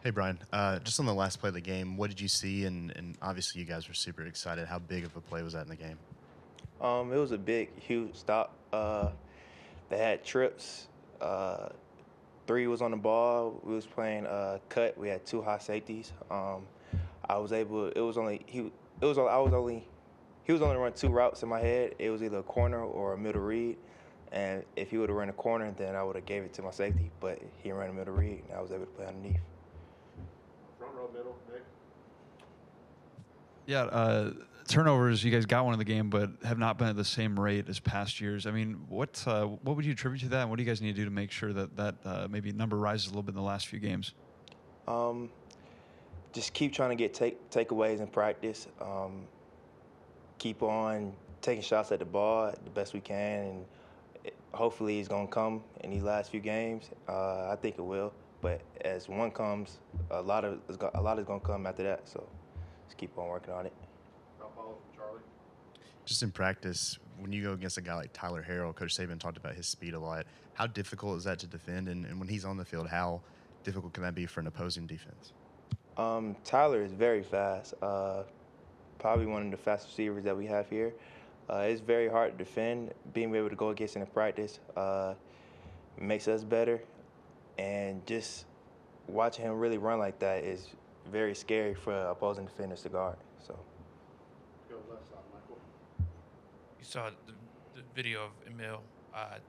Hey, Brian. Just on the last play of the game, what did you see? And obviously, you guys were super excited. How big of a play was that in the game? It was a big, huge stop. They had trips. Three was on the ball. We was playing cut. We had two high safeties. I was able. It was only he. It was. I was only. He was only run two routes in my head. It was either a corner or a middle read. And if he would have run a corner, then I would have gave it to my safety. But he ran a middle read, and I was able to play underneath. Front row, middle, Nick. Yeah, turnovers. You guys got one in the game, but have not been at the same rate as past years. I mean, what would you attribute to that? And what do you guys need to do to make sure that maybe number rises a little bit in the last few games? Um, just keep trying to get takeaways in practice. Keep on taking shots at the ball the best we can, and hopefully it's gonna come in these last few games. I think it will, but as one comes, a lot is gonna come after that. So just keep on working on it. Follow from Charlie. Just in practice, when you go against a guy like Tyler Harrell, Coach Saban talked about his speed a lot. How difficult is that to defend? And when he's on the field, how difficult can that be for an opposing defense? Tyler is very fast. Probably one of the fastest receivers that we have here. It's very hard to defend. Being able to go against him in practice makes us better. And just watching him really run like that is very scary for opposing defenders to guard. So. Go left side, Michael. You saw the video of Emil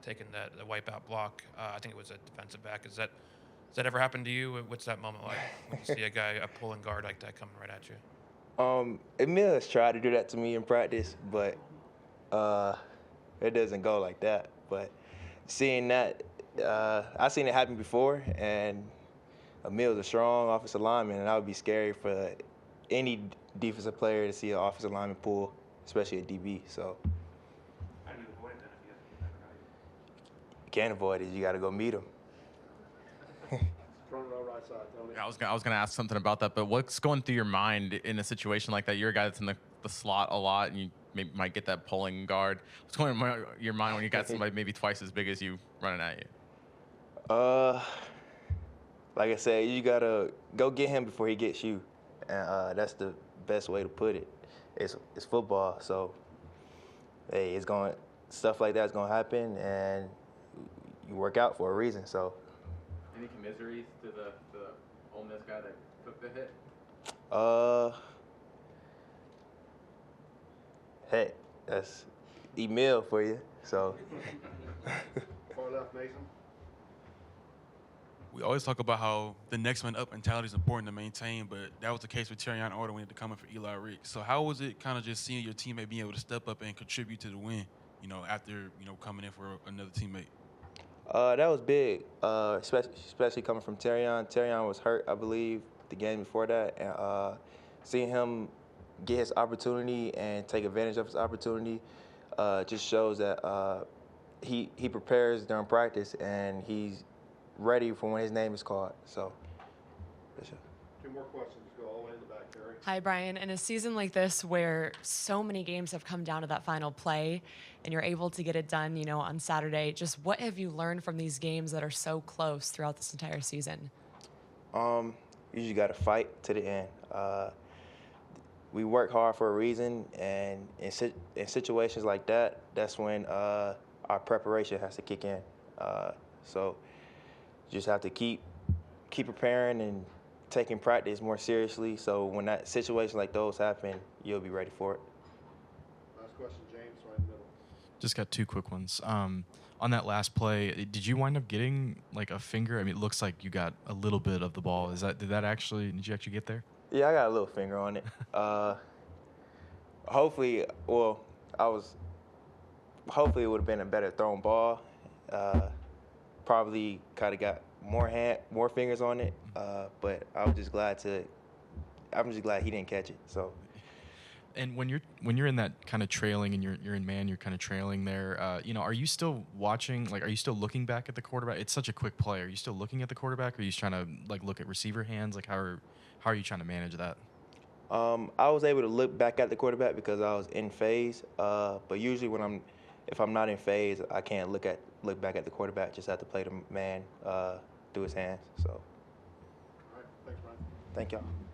taking the wipeout block. I think it was a defensive back. Does that ever happen to you? What's that moment like when you see a pulling guard like that coming right at you? Emil has tried to do that to me in practice, but it doesn't go like that. But seeing that, I've seen it happen before, and Emil's a strong offensive lineman, and that would be scary for any defensive player to see an offensive lineman pull, especially a DB. So How do you avoid that if you have to get that guy? you can't avoid it. You got to go meet him. Front row, right side, Tony. Yeah, I was gonna ask something about that, but what's going through your mind in a situation like that? You're a guy that's in the slot a lot, and you might get that pulling guard. What's going on in your mind when you got somebody maybe twice as big as you running at you? Like I said, you gotta go get him before he gets you, and that's the best way to put it. It's football, so hey, stuff like that's gonna happen, and you work out for a reason. So. Any commiseraries to the Ole Miss guy that took the hit? Hey, that's Emil for you. So. Far left, Mason. We always talk about how the next man up mentality is important to maintain, but that was the case with Terroin Arnold when he had to come in for Eli Rick. So how was it kind of just seeing your teammate being able to step up and contribute to the win, after, coming in for another teammate? That was big, especially coming from Terroin. Terroin was hurt, I believe, the game before that, and seeing him get his opportunity and take advantage of his opportunity just shows that he prepares during practice and he's ready for when his name is called. So, for sure. Two more questions. Go all the way in the back, Terry. Hi, Brian. In a season like this where so many games have come down to that final play and you're able to get it done, on Saturday, just what have you learned from these games that are so close throughout this entire season? You just got to fight to the end. We work hard for a reason, and in situations like that, that's when our preparation has to kick in. So you just have to keep preparing and taking practice more seriously, so when that situation like those happen, you'll be ready for it. Last question, James, right in the middle. Just got two quick ones. On that last play, did you wind up getting like a finger? I mean, it looks like you got a little bit of the ball. Did you actually get there? Yeah, I got a little finger on it. Hopefully it would have been a better thrown ball. Probably kind of got more fingers on it, but I'm just glad he didn't catch it. So. And when you're in that kind of trailing and you're in man, you're kind of trailing there. Are you still watching? Like, are you still looking back at the quarterback? It's such a quick play. Are you still looking at the quarterback? Or are you just trying to look at receiver hands? Like, how are you trying to manage that? I was able to look back at the quarterback because I was in phase. But usually if I'm not in phase, I can't look back at the quarterback. Just have to play the man through his hands. So. All right. Thanks, Brian. Thank y'all.